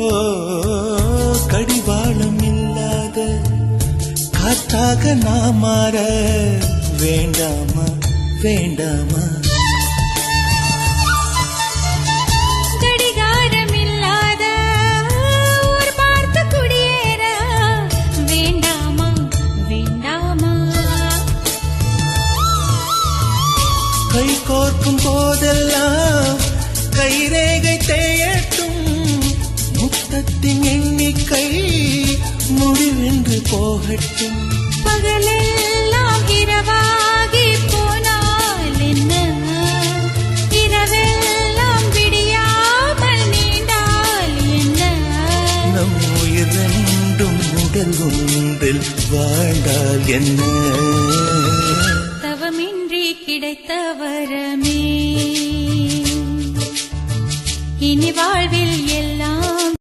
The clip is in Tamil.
ஓ கடிவாளம் இல்லாத காற்றாக நான் மாற வேண்டாமா வேண்டாமா கடிகாரம் இல்லாத ஊர் பார்த்து குடியேற வேண்டாமா வேண்டாமா கை கோர்க்கும் போதெல்லாம் கைரேகை தேயட்டும் முத்தத்தின் எண்ணிக்கை முடிவென்று போகட்டும் பகலெல்லாம் இரவாகி போனால் என்ன இரவெல்லாம் விடியாமல் நீண்டால் என்ன நம் உயிர் ரெண்டும் உடல் ஒன்றில் வாழ்ந்தால் என்ன தவமின்றி கிடைத்த வரமே இனி வாழ்வில் எல்லாம்